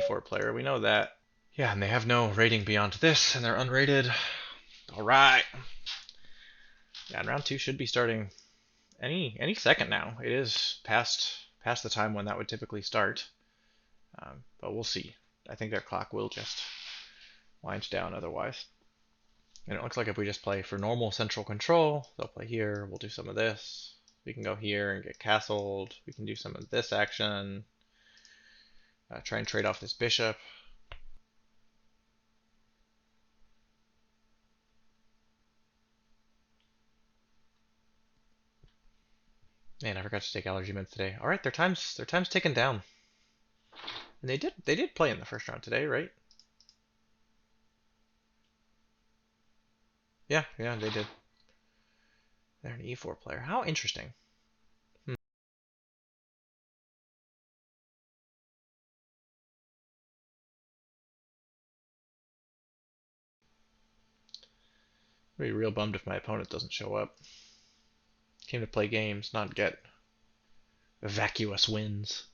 e4 player. We know that. Yeah, and they have no rating beyond this, and they're unrated. All right. Yeah, and round two should be starting any second now. It is past the time when that would typically start, but we'll see. I think their clock will just wind down otherwise. And it looks like if we just play for normal central control, they'll play here. We'll do some of this. We can go here and get castled. We can do some of this action. Try and trade off this bishop. Man, I forgot to take allergy meds today. All right, their time's ticking down. And they did play in the first round today, right? Yeah, they did. They're an e4 player. How interesting. I'd be real bummed if my opponent doesn't show up. Came to play games, not get vacuous wins.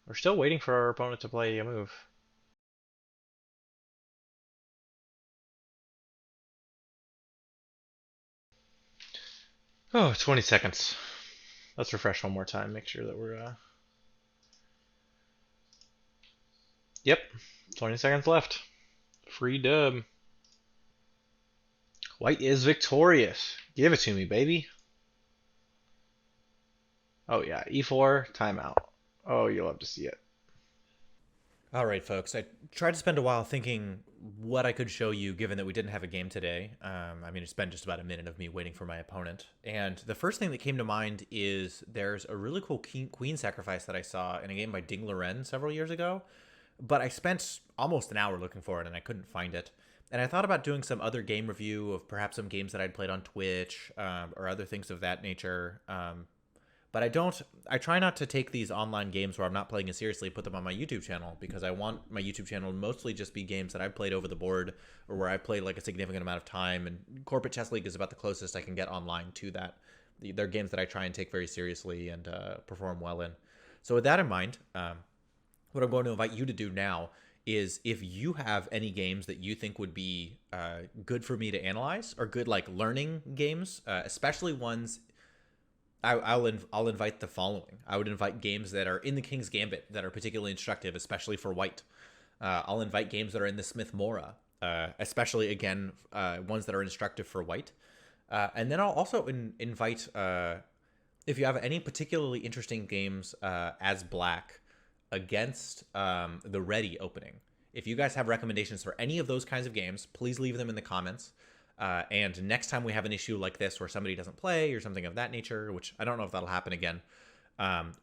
We're still waiting for our opponent to play a move. Oh, 20 seconds. Let's refresh one more time. Make sure that we're. Yep, 20 seconds left. Free dub. White is victorious. Give it to me, baby. Oh, yeah. E4, timeout. Oh, you'll have to see it. All right, folks. I tried to spend a while thinking what I could show you, given that we didn't have a game today. It's been just about a minute of me waiting for my opponent. And the first thing that came to mind is there's a really cool queen sacrifice that I saw in a game by Ding Loren several years ago. But I spent almost an hour looking for it, and I couldn't find it. And I thought about doing some other game review of perhaps some games that I'd played on Twitch or other things of that nature. But I try not to take these online games where I'm not playing it seriously, put them on my YouTube channel, because I want my YouTube channel to mostly just be games that I've played over the board or where I played like a significant amount of time. And Corporate Chess League is about the closest I can get online to that. They're games that I try and take very seriously and perform well in. So with that in mind, what I'm going to invite you to do now is if you have any games that you think would be good for me to analyze or good like learning games, especially ones I'll invite the following. I would invite games that are in the King's Gambit that are particularly instructive, especially for white. I'll invite games that are in the Smith Mora, especially again ones that are instructive for white. And then I'll also invite if you have any particularly interesting games as black against the ready opening. If you guys have recommendations for any of those kinds of games, please leave them in the comments. And next time we have an issue like this where somebody doesn't play or something of that nature, which I don't know if that'll happen again,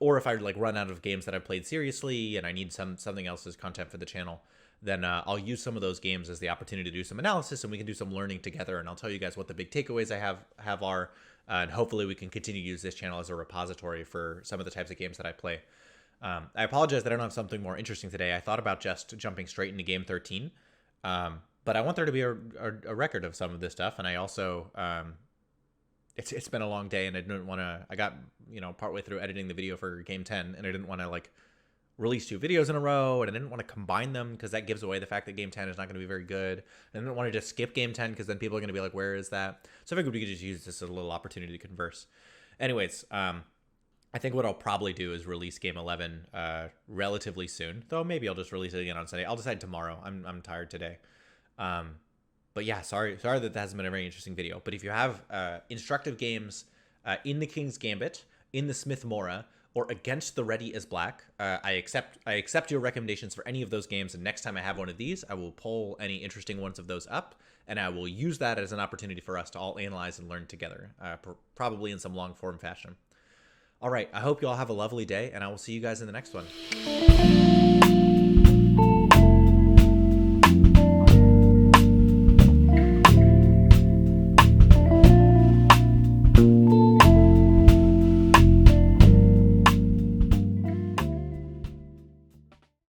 or if I like run out of games that I've played seriously and I need something else as content for the channel, then I'll use some of those games as the opportunity to do some analysis and we can do some learning together. And I'll tell you guys what the big takeaways I have are, and hopefully we can continue to use this channel as a repository for some of the types of games that I play. I apologize that I don't have something more interesting today. I thought about just jumping straight into game 13. But I want there to be a record of some of this stuff, and I also it's been a long day, and I didn't want to. I got partway through editing the video for Game 10, and I didn't want to like release two videos in a row, and I didn't want to combine them because that gives away the fact that Game 10 is not going to be very good. And I didn't want to just skip Game 10 because then people are going to be like, "Where is that?" So I figured we could just use this as a little opportunity to converse. Anyways, I think what I'll probably do is release Game 11 relatively soon, though maybe I'll just release it again on Sunday. I'll decide tomorrow. I'm tired today. But yeah, sorry that hasn't been a very interesting video. But if you have instructive games in the King's Gambit, in the Smith Mora, or against the Ready is Black, I accept your recommendations for any of those games. And next time I have one of these, I will pull any interesting ones of those up, and I will use that as an opportunity for us to all analyze and learn together, probably in some long form fashion. All right, I hope you all have a lovely day, and I will see you guys in the next one.